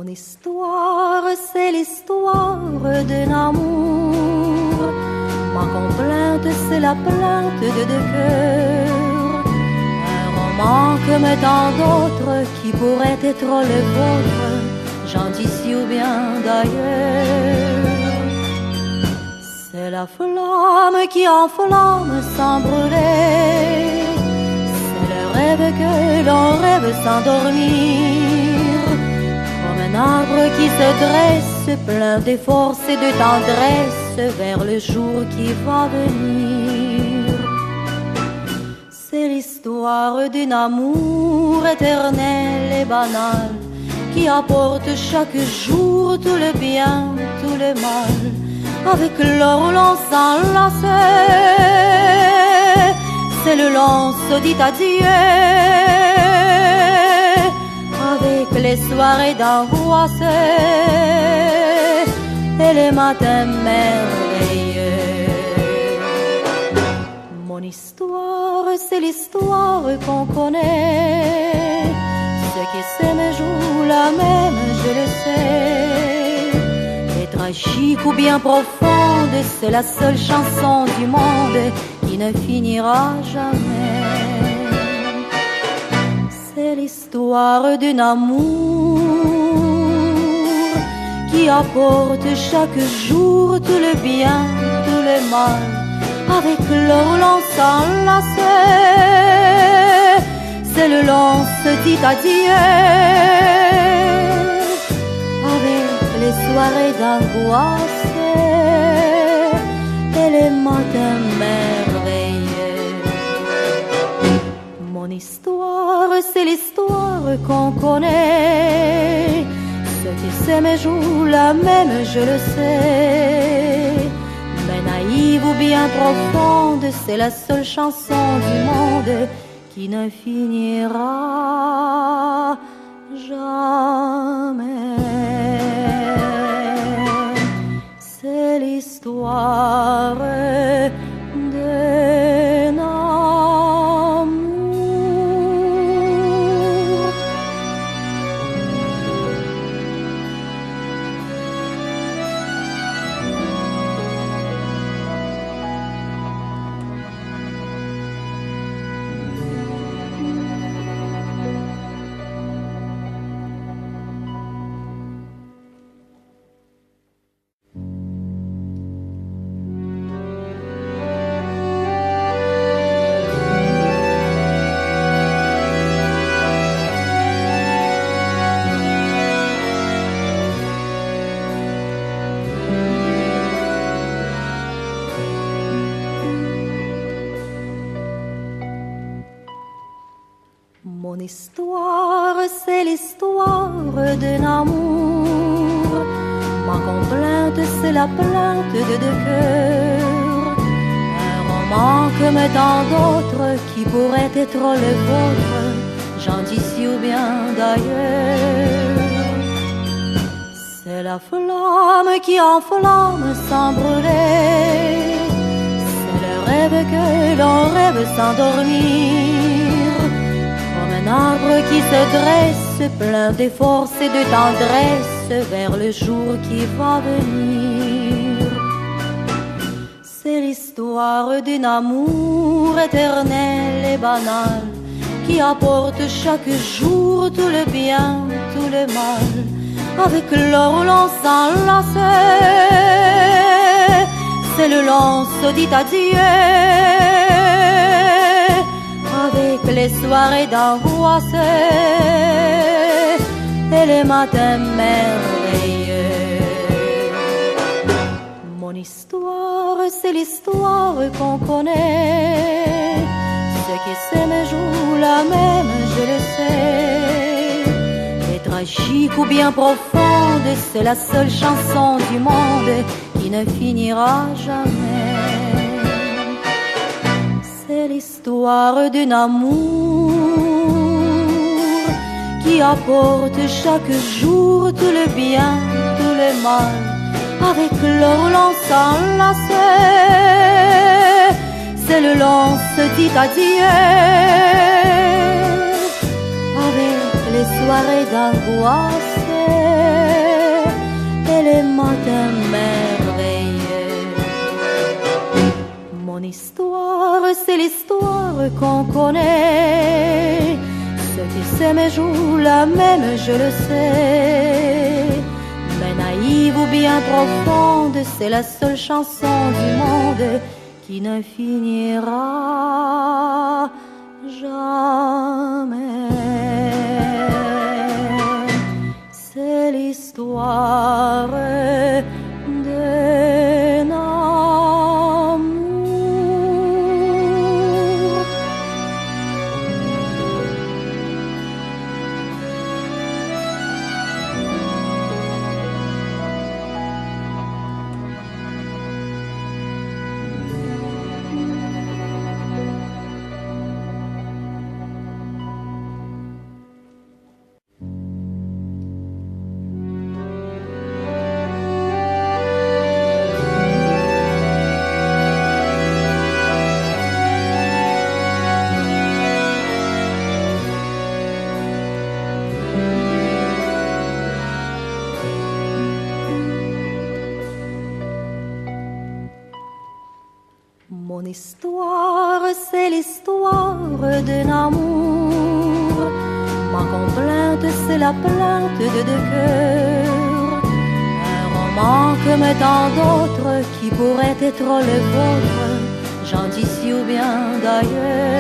histoire, c'est l'histoire d'un amour. Ma complainte, c'est la plainte de deux cœurs. Un roman comme tant d'autres qui pourrait être le vôtre, gentil ici ou bien d'ailleurs. C'est la flamme qui enflamme sans brûler. C'est le rêve que l'on rêve sans dormir. Comme un arbre qui se dresse, plein de force et de tendresse, vers le jour qui va venir. C'est l'histoire d'un amour éternel et banal, qui apporte chaque jour tout le bien, tout le mal. Avec l'or l'on s'enlace, c'est le long se dit adieu. Avec les soirées d'angoisse et les matins merveilleux. Mon histoire, c'est l'histoire qu'on connaît. Ceux qui s'aiment jouent la même, je le sais. Et tragique ou bien profonde, c'est la seule chanson du monde qui ne finira jamais. C'est l'histoire d'un amour qui apporte chaque jour tout le bien, tout le mal. Avec l'or l'on s'enlace, c'est le long se dit adieu. Avec les soirées d'angoisse et les matins merveilleux. Mon histoire, c'est l'histoire qu'on connaît. Ceux qui s'aiment jouent la même, je le sais. Mais naïve ou bien profonde, c'est la seule chanson du monde qui ne finira jamais. C'est l'histoire d'un amour. Mon histoire, c'est l'histoire d'un amour. Ma complainte, c'est la plainte de deux cœurs. Un roman comme tant d'autres qui pourrait être le vôtre, gentil ici ou bien d'ailleurs. C'est la flamme qui enflamme sans brûler. C'est le rêve que l'on rêve sans dormir. Un arbre qui se dresse, plein de force et de tendresse, vers le jour qui va venir. C'est l'histoire d'un amour éternel et banal, qui apporte chaque jour tout le bien, tout le mal. Avec l'or l'on s'enlace, c'est le long se dit adieu. Avec les soirées d'angoisse et les matins merveilleux. Mon histoire, c'est l'histoire qu'on connaît. Ceux qui s'aiment jouent la même, je le sais. Et tragique ou bien profonde, c'est la seule chanson du monde qui ne finira jamais. C'est l'histoire d'un amour qui apporte chaque jour tout le bien, tout le mal. Avec l'or l'on s'enlace, c'est le long se dit adieu. Avec les soirées d'angoisse matin merveilleux. Mon histoire, c'est l'histoire qu'on connaît. Ceux qui s'aiment jouent la même, je le sais. Mais naïve ou bien profonde, c'est la seule chanson du monde qui ne finira jamais. C'est l'histoire d'un amour. Mon histoire, c'est l'histoire d'un amour. Ma complainte, c'est la plainte de deux cœurs. Un roman comme tant d'autres qui pourrait être le vôtre, gentil ou bien d'ailleurs.